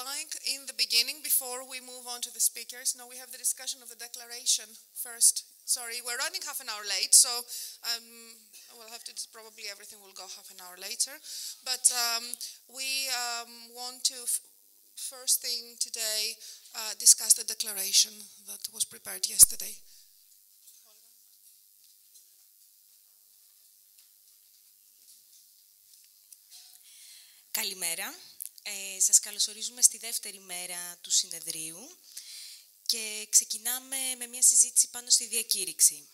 like in the beginning, before we move on to the speakers, now we have the discussion of the declaration first. Sorry, we're running half an hour late, so we'll have to, probably everything will go half an hour later. But we want to, first thing today, discuss the declaration that was prepared yesterday. Καλημέρα. Σας καλωσορίζουμε στη δεύτερη μέρα του συνεδρίου και ξεκινάμε με μια συζήτηση πάνω στη διακήρυξη.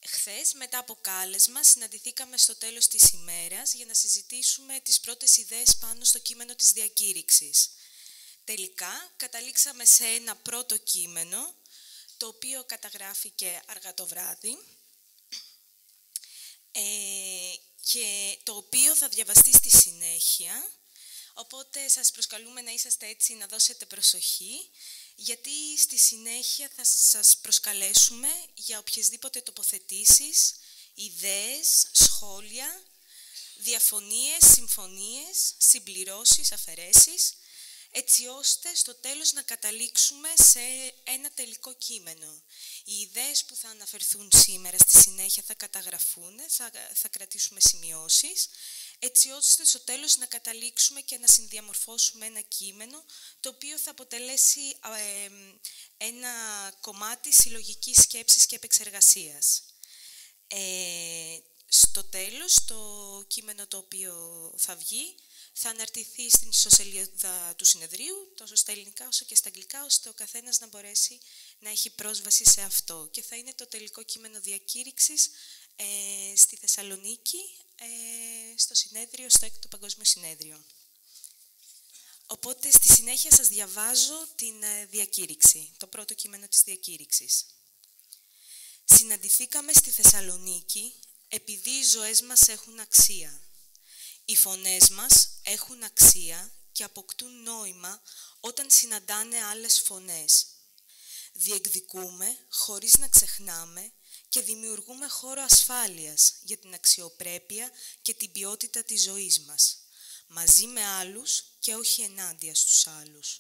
Χθες, μετά από κάλεσμα, συναντηθήκαμε στο τέλος της ημέρας για να συζητήσουμε τις πρώτες ιδέες πάνω στο κείμενο της διακήρυξης. Τελικά, καταλήξαμε σε ένα πρώτο κείμενο, το οποίο καταγράφηκε αργά το βράδυ και το οποίο θα διαβαστεί στη συνέχεια, οπότε σας προσκαλούμε να είσαστε έτσι, να δώσετε προσοχή, γιατί στη συνέχεια θα σας προσκαλέσουμε για οποιασδήποτε τοποθετήσεις, ιδέες, σχόλια, διαφωνίες, συμφωνίες, συμπληρώσεις, αφαιρέσεις, έτσι ώστε στο τέλος να καταλήξουμε σε ένα τελικό κείμενο. Οι ιδέες που θα αναφερθούν σήμερα στη συνέχεια θα καταγραφούν, θα κρατήσουμε σημειώσεις, έτσι ώστε στο τέλος να καταλήξουμε και να συνδιαμορφώσουμε ένα κείμενο, το οποίο θα αποτελέσει ένα κομμάτι συλλογικής σκέψης και επεξεργασίας. Στο τέλος, το κείμενο το οποίο θα βγει, θα αναρτηθεί στην ιστοσελίδα του συνεδρίου, τόσο στα ελληνικά όσο και στα αγγλικά, ώστε ο καθένας να μπορέσει να έχει πρόσβαση σε αυτό. Και θα είναι το τελικό κείμενο διακήρυξης στη Θεσσαλονίκη, στο συνέδριο, στο 6ο Παγκόσμιο Συνέδριο. Οπότε, στη συνέχεια σας διαβάζω την διακήρυξη, το πρώτο κείμενο της διακήρυξης. Συναντηθήκαμε στη Θεσσαλονίκη επειδή οι ζωές μας έχουν αξία. Οι φωνές μας έχουν αξία και αποκτούν νόημα όταν συναντάνε άλλες φωνές. Διεκδικούμε χωρίς να ξεχνάμε και δημιουργούμε χώρο ασφάλειας για την αξιοπρέπεια και την ποιότητα της ζωής μας, μαζί με άλλους και όχι ενάντια στους άλλους.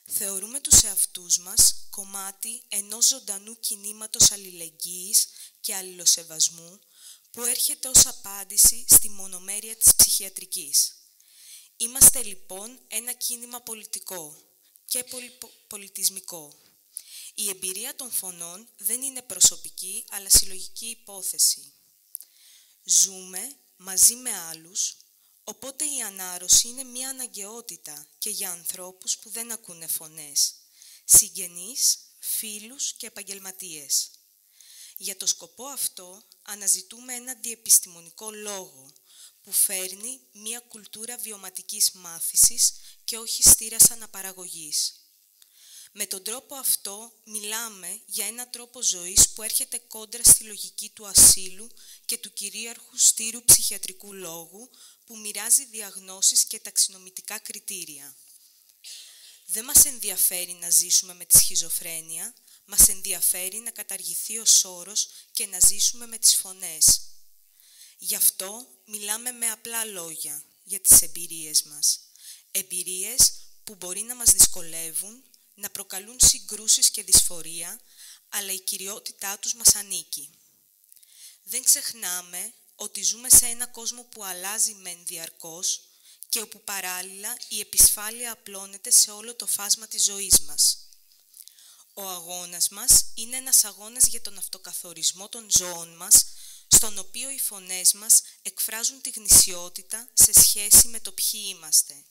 Θεωρούμε τους εαυτούς μας κομμάτι ενός ζωντανού κινήματος αλληλεγγύης και αλληλοσεβασμού, που έρχεται ως απάντηση στη μονομέρεια της ψυχιατρικής. Είμαστε λοιπόν ένα κίνημα πολιτικό και πολιτισμικό. Η εμπειρία των φωνών δεν είναι προσωπική, αλλά συλλογική υπόθεση. Ζούμε μαζί με άλλους, οπότε η ανάρρωση είναι μια αναγκαιότητα και για ανθρώπους που δεν ακούνε φωνές, συγγενείς, φίλους και επαγγελματίες. Για το σκοπό αυτό αναζητούμε ένα διεπιστημονικό λόγο που φέρνει μια κουλτούρα βιωματικής μάθησης και όχι στήρας αναπαραγωγής. Με τον τρόπο αυτό μιλάμε για ένα τρόπο ζωής που έρχεται κόντρα στη λογική του ασύλου και του κυρίαρχου στήρου ψυχιατρικού λόγου που μοιράζει διαγνώσεις και ταξινομητικά κριτήρια. Δεν μας ενδιαφέρει να ζήσουμε με τη σχιζοφρένεια, μας ενδιαφέρει να καταργηθεί ο όρος και να ζήσουμε με τις φωνές. Γι' αυτό μιλάμε με απλά λόγια για τις εμπειρίες μας. Εμπειρίες που μπορεί να μας δυσκολεύουν, να προκαλούν συγκρούσεις και δυσφορία, αλλά η κυριότητά τους μας ανήκει. Δεν ξεχνάμε ότι ζούμε σε ένα κόσμο που αλλάζει μεν διαρκώς και όπου παράλληλα η επισφάλεια απλώνεται σε όλο το φάσμα της ζωής μας. Ο αγώνας μας είναι ένας αγώνας για τον αυτοκαθορισμό των ζώων μας, στον οποίο οι φωνές μας εκφράζουν τη γνησιότητα σε σχέση με το ποιοι είμαστε.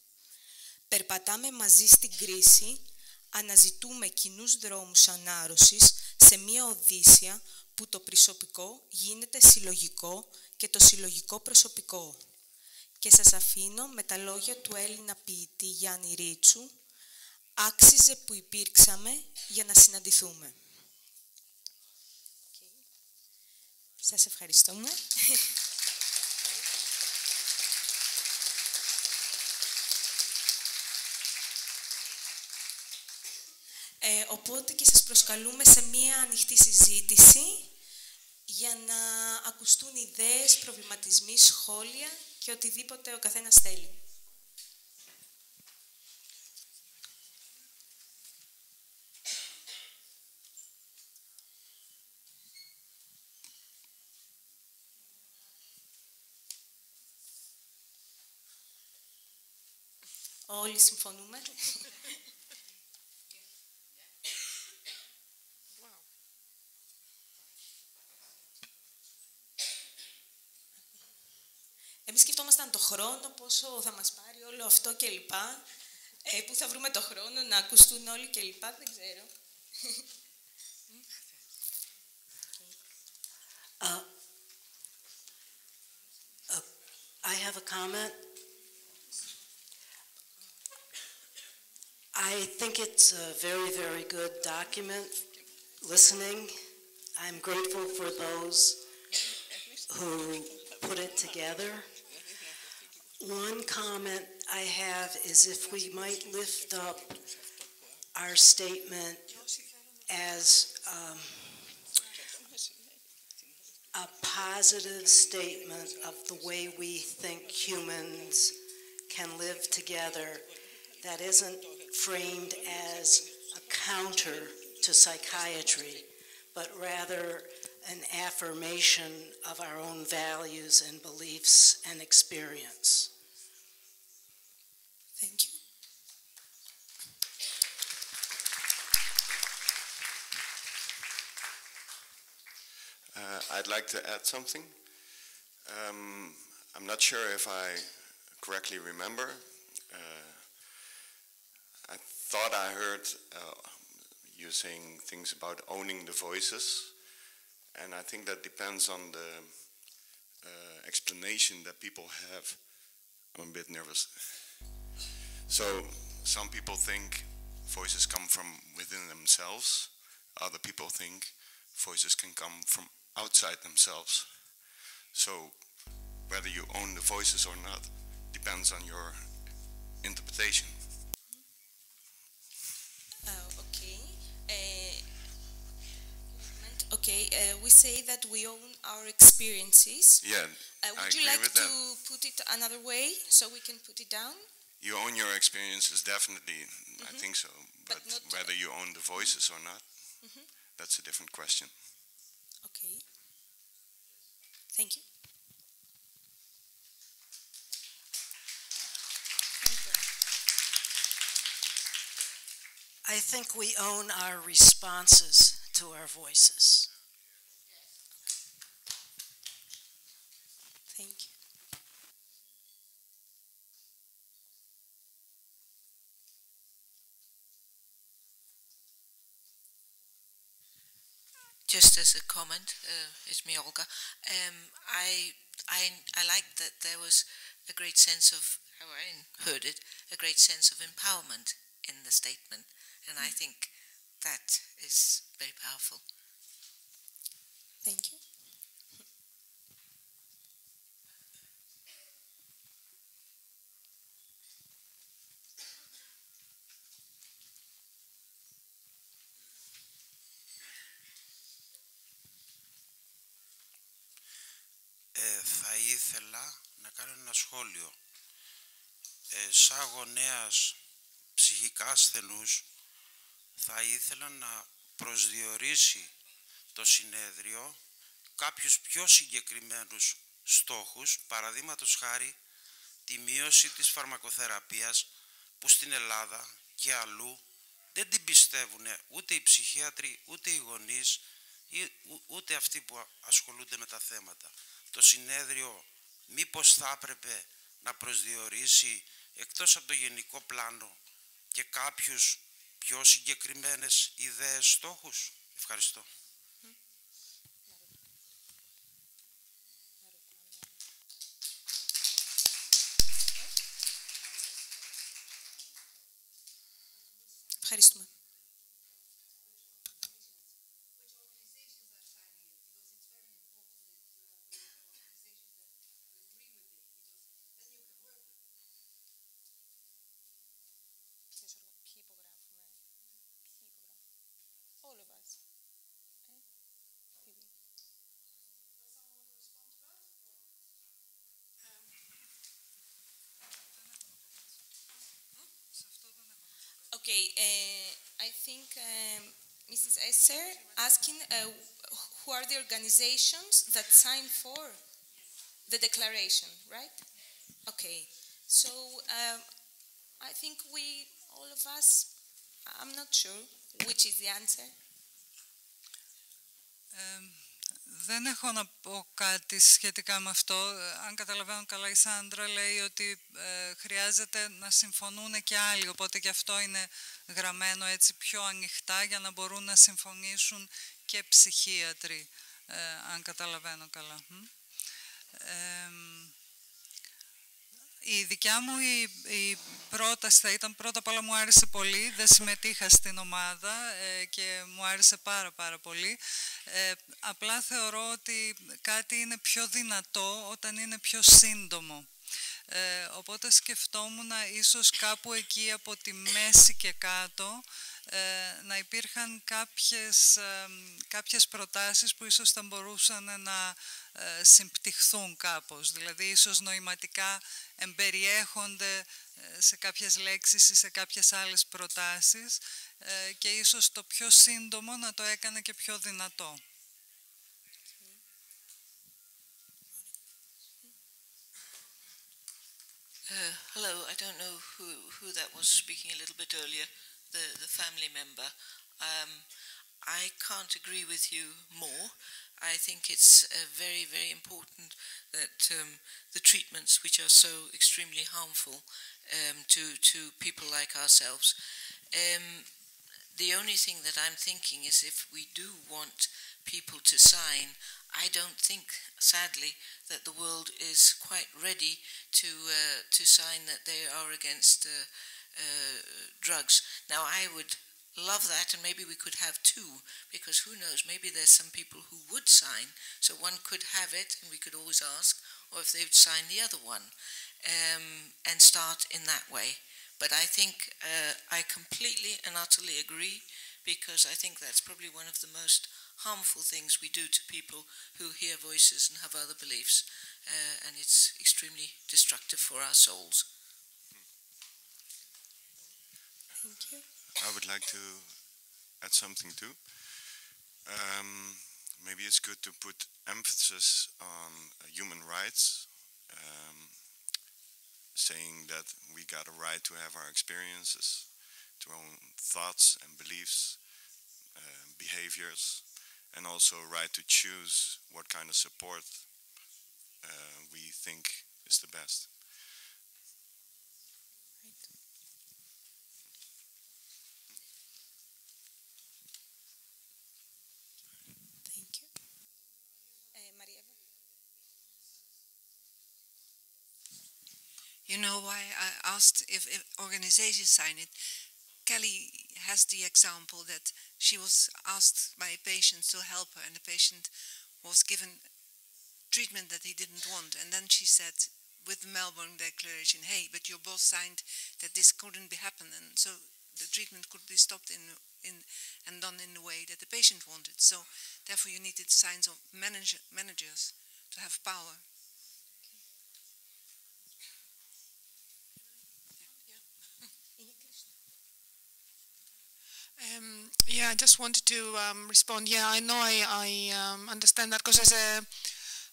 Περπατάμε μαζί στην κρίση, αναζητούμε κοινούς δρόμους ανάρρωσης σε μία οδύσσια που το προσωπικό γίνεται συλλογικό και το συλλογικό προσωπικό. Και σας αφήνω με τα λόγια του Έλληνα ποιητή Γιάννη Ρίτσου, «Άξιζε που υπήρξαμε για να συναντηθούμε». Σας ευχαριστούμε. Οπότε και σας προσκαλούμε σε μία ανοιχτή συζήτηση για να ακουστούν ιδέες, προβληματισμοί, σχόλια και οτιδήποτε ο καθένας θέλει. Όλοι συμφωνούμε. Εμείς σκεφτόμασταν το χρόνο, πόσο θα μας πάρει όλο αυτό και λοιπά, πού θα βρούμε το χρόνο να ακουστούν όλοι και λοιπά, δεν ξέρω. I have a comment. I think it's a very, very good document. Listening, I'm grateful for those who put it together. One comment I have is if we might lift up our statement as a positive statement of the way we think humans can live together that isn't framed as a counter to psychiatry, but rather an affirmation of our own values and beliefs and experience. Thank you. I'd like to add something. I'm not sure if I correctly remember. I thought I heard you saying things about owning the voices, and I think that depends on the explanation that people have. I'm a bit nervous. So some people think voices come from within themselves. Other people think voices can come from outside themselves. So whether you own the voices or not depends on your interpretation. Okay, we say that we own our experiences. Yeah, would you like to put it another way so we can put it down? You own your experiences, definitely. I think so. But whether you own the voices or not, that's a different question. Okay. Thank you. I think we own our responses to our voices. Thank you. Just as a comment, it's me, Olga. I like that there was a great sense of, how I heard it, a great sense of empowerment in the statement, and I think that is very powerful. Thank you. Θα ήθελα να κάνω ένα σχόλιο. Σαν γονέας ψυχικά ασθενούς, θα ήθελα να προσδιορίσει το συνέδριο κάποιους πιο συγκεκριμένους στόχους, παραδείγματος χάρη τη μείωση της φαρμακοθεραπείας που στην Ελλάδα και αλλού δεν την πιστεύουν ούτε οι ψυχίατροι, ούτε οι γονείς, ούτε αυτοί που ασχολούνται με τα θέματα. Το συνέδριο μήπως θα έπρεπε να προσδιορίσει εκτός από το γενικό πλάνο και κάποιους πιο συγκεκριμένες ιδέες, στόχους. Ευχαριστώ. Ευχαριστούμε. Okay, I think Mrs. Esser asking who are the organizations that signed for the declaration, right? Okay, so I think all of us, I'm not sure which is the answer. Δεν έχω να πω κάτι σχετικά με αυτό. Αν καταλαβαίνω καλά, η Σάντρα λέει ότι χρειάζεται να συμφωνούν και άλλοι, οπότε και αυτό είναι γραμμένο έτσι πιο ανοιχτά για να μπορούν να συμφωνήσουν και ψυχίατροι, αν καταλαβαίνω καλά. Η δικιά μου η πρόταση θα ήταν, πρώτα απ' όλα μου άρεσε πολύ, δεν συμμετείχα στην ομάδα και μου άρεσε πάρα πολύ. Απλά θεωρώ ότι κάτι είναι πιο δυνατό όταν είναι πιο σύντομο. Οπότε σκεφτόμουν ίσως κάπου εκεί από τη μέση και κάτω να υπήρχαν κάποιες προτάσεις που ίσως θα μπορούσαν να συμπτυχθούν κάπως. Δηλαδή ίσως νοηματικά εμπεριέχονται σε κάποιες λέξεις ή σε κάποιες άλλες προτάσεις και ίσως το πιο σύντομο να το έκανε και πιο δυνατό. Hello, I don't know who that was speaking a little bit earlier, the family member. I can't agree with you more. I think it's very, very important that the treatments which are so extremely harmful to people like ourselves, the only thing that I'm thinking is if we do want people to sign, I don't think, sadly, that the world is quite ready to sign that they are against drugs. Now, I would love that, and maybe we could have two, because who knows, maybe there's some people who would sign, so one could have it, and we could always ask, or if they would sign the other one, and start in that way. But I think I completely and utterly agree, because I think that's probably one of the most harmful things we do to people who hear voices and have other beliefs, and it's extremely destructive for our souls. Thank you. I would like to add something too. Maybe it's good to put emphasis on human rights, saying that we got a right to have our experiences, to our own thoughts and beliefs, behaviors, and also a right to choose what kind of support we think is the best. Thank you. Maria. You know why I asked if organizations sign it? Kelly has the example that she was asked by a patient to help her, and the patient was given treatment that he didn't want. And then she said, with the Melbourne Declaration, hey, but your boss signed that this couldn't be happen, and so the treatment could be stopped and done in the way that the patient wanted. So therefore you needed signs of managers to have power. Yeah, I just wanted to respond. Yeah, I know I understand that, because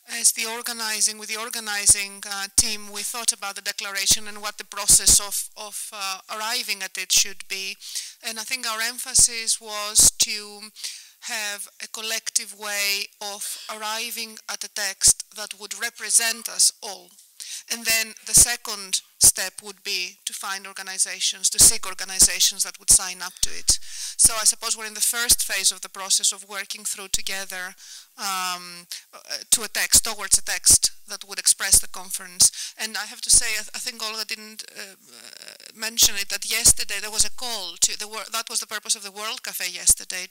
as the organizing, with the organizing team, we thought about the declaration and what the process of arriving at it should be. And I think our emphasis was to have a collective way of arriving at a text that would represent us all. And then the second step would be to find organizations, to seek organizations that would sign up to it. So I suppose we're in the first phase of the process of working through together to a text, towards a text that would express the conference. And I have to say, I think Olga didn't mention it, that yesterday there was a call to that was the purpose of the World Cafe yesterday,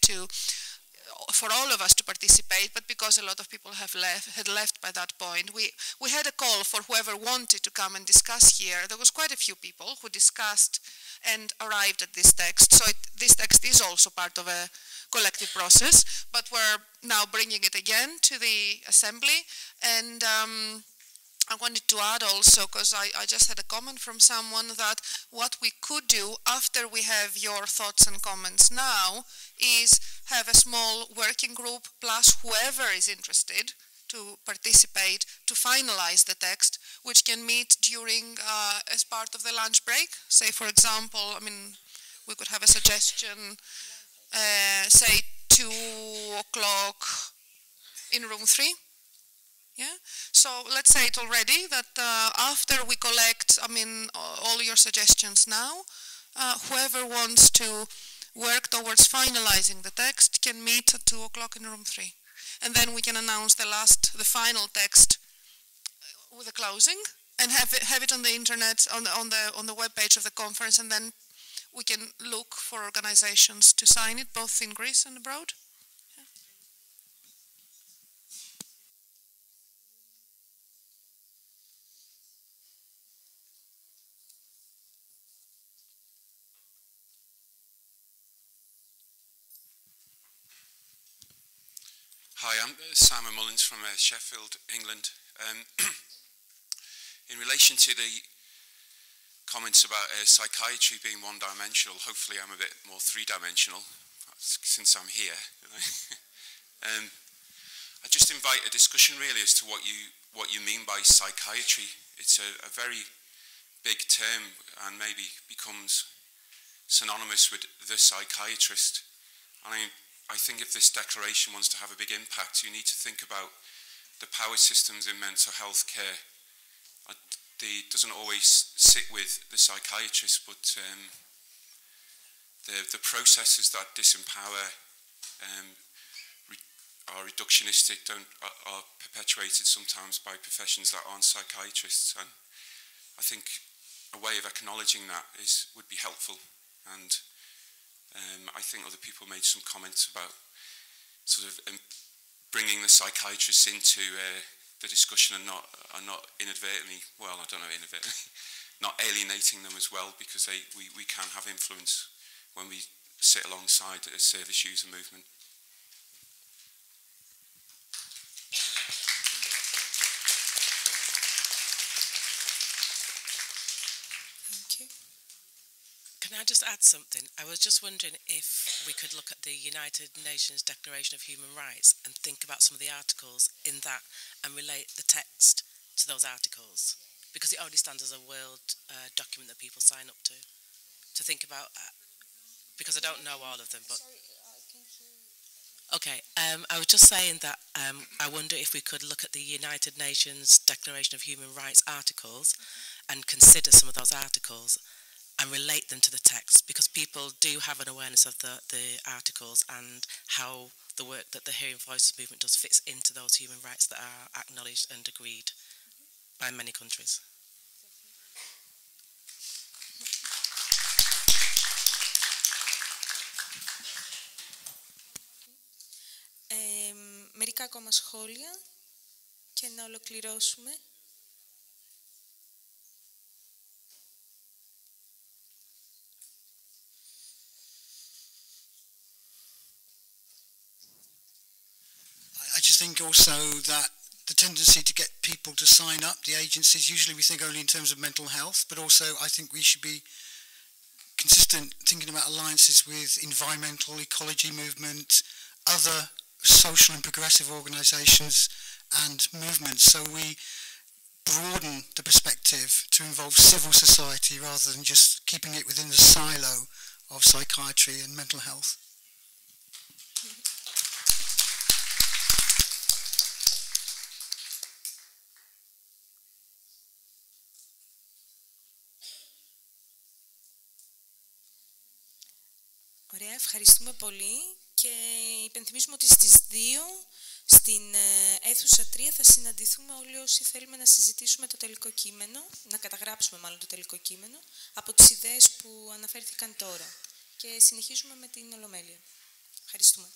for all of us to participate, but because a lot of people had left by that point, we had a call for whoever wanted to come and discuss here. There was quite a few people who discussed and arrived at this text. So this text is also part of a collective process, but we're now bringing it again to the assembly. And I wanted to add also, because I just had a comment from someone, that what we could do after we have your thoughts and comments now is have a small working group plus whoever is interested to participate, to finalize the text, which can meet during, as part of the lunch break. Say, for example, I mean, we could have a suggestion, say 2 o'clock in room 3. Yeah. So let's say it already that after we collect, I mean, all your suggestions now, whoever wants to work towards finalizing the text can meet at 2 o'clock in room 3. And then we can announce the final text with a closing and have it on the internet, on the web page of the conference, and then we can look for organizations to sign it, both in Greece and abroad. Hi, I'm Simon Mullins from Sheffield, England. In relation to the comments about psychiatry being one-dimensional, hopefully I'm a bit more three-dimensional since I'm here. I just invite a discussion really as to what you mean by psychiatry. It's a very big term and maybe becomes synonymous with the psychiatrist. And I think if this declaration wants to have a big impact, you need to think about the power systems in mental health care. It doesn't always sit with the psychiatrist, but the processes that disempower, are reductionistic, are perpetuated sometimes by professions that aren't psychiatrists. And I think a way of acknowledging that would be helpful. And I think other people made some comments about sort of bringing the psychiatrists into the discussion and not inadvertently, well, I don't know, inadvertently, not alienating them as well, because we can have influence when we sit alongside a service user movement. Can I just add something? I was just wondering if we could look at the United Nations Declaration of Human Rights and think about some of the articles in that and relate the text to those articles, because it already stands as a world document that people sign up to think about, because I don't know all of them. But okay, I was just saying that I wonder if we could look at the United Nations Declaration of Human Rights articles and consider some of those articles and relate them to the text, because people do have an awareness of the articles and how the work that the Hearing Voices movement does fits into those human rights that are acknowledged and agreed by many countries. Μερικά ακόμα σχόλια και να ολοκληρώσουμε. I just think also that the tendency to get people to sign up, the agencies, usually we think only in terms of mental health, but also I think we should be consistent thinking about alliances with environmental ecology movement, other social and progressive organisations and movements, so we broaden the perspective to involve civil society rather than just keeping it within the silo of psychiatry and mental health. Ωραία, ευχαριστούμε πολύ και υπενθυμίζουμε ότι στις 2 στην αίθουσα 3 θα συναντηθούμε όλοι όσοι θέλουμε να συζητήσουμε το τελικό κείμενο, να καταγράψουμε μάλλον το τελικό κείμενο από τις ιδέες που αναφέρθηκαν τώρα και συνεχίζουμε με την Ολομέλεια. Ευχαριστούμε.